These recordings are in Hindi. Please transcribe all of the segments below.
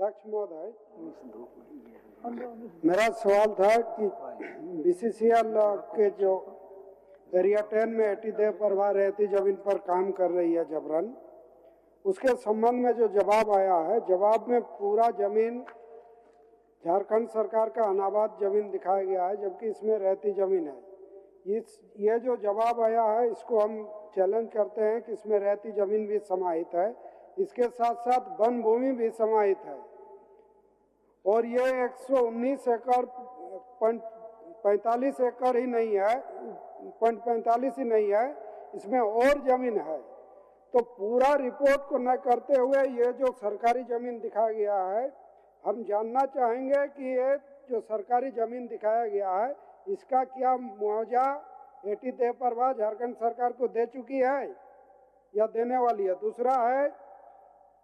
अध्यक्ष महोदय, मेरा सवाल था कि बीसीसीएल के जो एरिया 10 में एटी देव परवाह रहती जमीन पर काम कर रही है जबरन, उसके संबंध में जो जवाब आया है, जवाब में पूरा जमीन झारखंड सरकार का अनाबाद जमीन दिखाया गया है, जबकि इसमें रहती जमीन है। ये जो जवाब आया है, इसको हम चैलेंज करते हैं कि इसमें रहती जमीन भी समाहित है, इसके साथ साथ वन भूमि भी समाहित है। और ये 119 एकड़ 45 एकड़ ही नहीं है, 45 ही नहीं है, इसमें और जमीन है। तो पूरा रिपोर्ट को न करते हुए ये जो सरकारी जमीन दिखाया गया है, हम जानना चाहेंगे कि ये जो सरकारी जमीन दिखाया गया है, इसका क्या मुआवजा एटी देव परवाह झारखंड सरकार को दे चुकी है या देने वाली है। दूसरा है,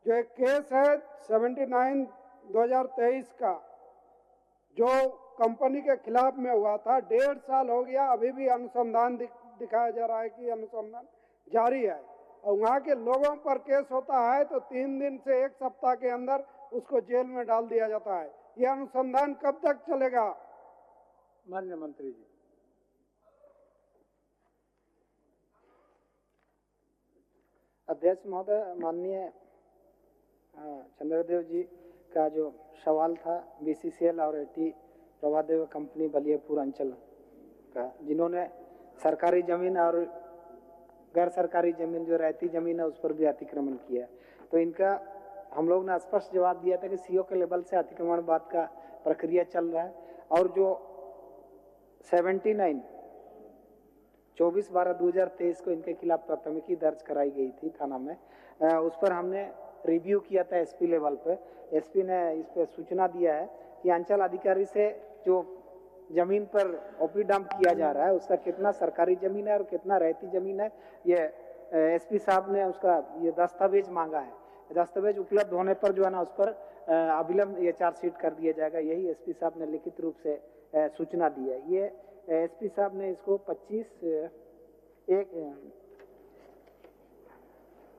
जो एक केस है 79/2023 का, जो कंपनी के खिलाफ में हुआ था, 1.5 साल हो गया, अभी भी अनुसंधान दिखाया जा रहा है कि अनुसंधान जारी है। और वहाँ के लोगों पर केस होता है तो 3 दिन से 1 सप्ताह के अंदर उसको जेल में डाल दिया जाता है। यह अनुसंधान कब तक चलेगा? माननीय मंत्री जी। अध्यक्ष महोदय, माननीय चंद्रदेव जी का जो सवाल था बीसीसीएल और एटी प्रभादेव कंपनी बलियापुर अंचल का, जिन्होंने सरकारी जमीन और गैर सरकारी जमीन जो रहती जमीन है उस पर भी अतिक्रमण किया, तो इनका हम लोग ने स्पष्ट जवाब दिया था कि सीओ के लेवल से अतिक्रमण बाद का प्रक्रिया चल रहा है। और जो 79 24/12/2023 को इनके खिलाफ प्राथमिकी दर्ज कराई गई थी थाना में, उस पर हमने रिव्यू किया था एसपी लेवल पे। एसपी ने इस पर सूचना दिया है कि अंचल अधिकारी से जो जमीन पर ओपी डंप किया जा रहा है उसका कितना सरकारी जमीन है और कितना रहती जमीन है, ये एसपी साहब ने उसका ये दस्तावेज मांगा है। दस्तावेज उपलब्ध होने पर जो है ना उस पर अविलंब ये चार्जशीट कर दिया जाएगा, यही एसपी साहब ने लिखित रूप से सूचना दी है। ये एसपी साहब ने इसको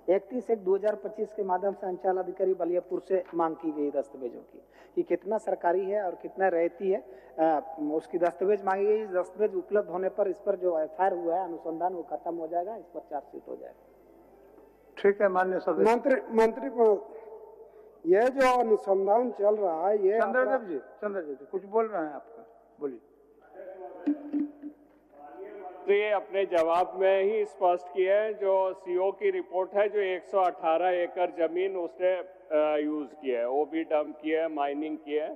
31/1/2025 के माध्यम से अंचल अधिकारी बलियापुर से मांग की गई दस्तावेजों की कि कितना सरकारी है और कितना रहती है, उसकी दस्तावेज मांगी गई। दस्तावेज उपलब्ध होने पर इस पर जो एफआईआर हुआ है अनुसंधान वो खत्म हो जाएगा, इस पर चार्जशीट हो जाएगा। ठीक है माननीय सदस्य। मंत्री ये जो अनुसंधान चल रहा है, ये चंद्रदेव जी कुछ बोल रहे हैं आपका, बोलिए। तो ये अपने जवाब में ही स्पष्ट किया है, जो सीओ की रिपोर्ट है, जो 118 एकड़ जमीन उसने यूज किया है, ओबी डंप किया है, माइनिंग किया है।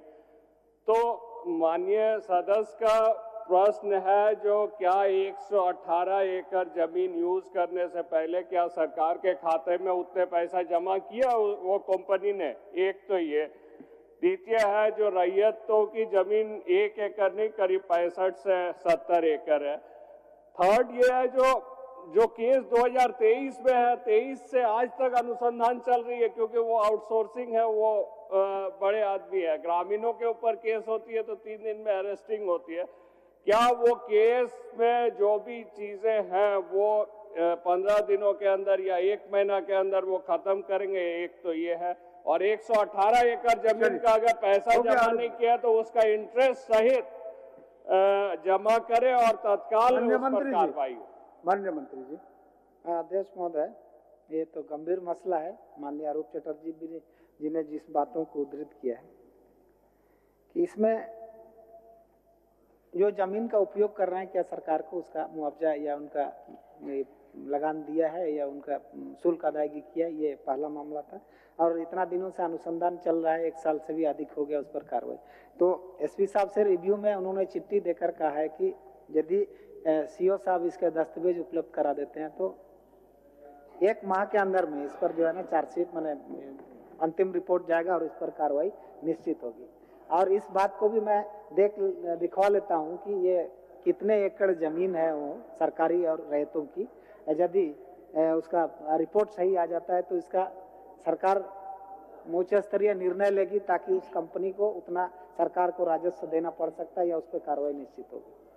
तो माननीय सदस्य का प्रश्न है, जो क्या 118 एकड़ जमीन यूज करने से पहले क्या सरकार के खाते में उतने पैसा जमा किया वो कंपनी ने? एक तो ये। द्वितीय है, जो रैयतों की जमीन 1 एकड़ नहीं करीब 65 से 70 एकड़ है। थर्ड ये है, जो केस 2023 में है, 23 से आज तक अनुसंधान चल रही है, क्योंकि वो आउटसोर्सिंग है, वो बड़े आदमी है। ग्रामीणों के ऊपर केस होती है तो 3 दिन में अरेस्टिंग होती है। क्या वो केस में जो भी चीजें हैं वो 15 दिनों के अंदर या 1 महीना के अंदर वो खत्म करेंगे? एक तो ये है। और 118 एकड़ जमीन का अगर पैसा जमा नहीं किया तो उसका इंटरेस्ट सहित जमा करे और तत्काल कार्रवाई हो। माननीय मंत्री जी। अध्यक्ष महोदय, ये तो गंभीर मसला है। माननीय आरूप चटर्जी जी ने जिस बातों को उद्धृत किया है कि इसमें जो जमीन का उपयोग कर रहे हैं, क्या सरकार को उसका मुआवजा या उनका लगान दिया है या उनका शुल्क अदायगी किया, ये पहला मामला था। और इतना दिनों से अनुसंधान चल रहा है, 1 साल से भी अधिक हो गया उस पर कार्रवाई। तो एसपी साहब से रिव्यू में उन्होंने चिट्ठी देकर कहा है कि यदि सीओ साहब इसके दस्तावेज उपलब्ध करा देते हैं तो 1 माह के अंदर में इस पर जो है ना चार्जशीट माने अंतिम रिपोर्ट जाएगा और इस पर कार्रवाई निश्चित होगी। और इस बात को भी मैं दिखवा लेता हूं कि ये कितने एकड़ जमीन है वो सरकारी और रैयतों की। यदि उसका रिपोर्ट सही आ जाता है तो इसका सरकार उच्च स्तरीय निर्णय लेगी ताकि उस कंपनी को उतना सरकार को राजस्व देना पड़ सकता है या उस पर कार्रवाई निश्चित होगी।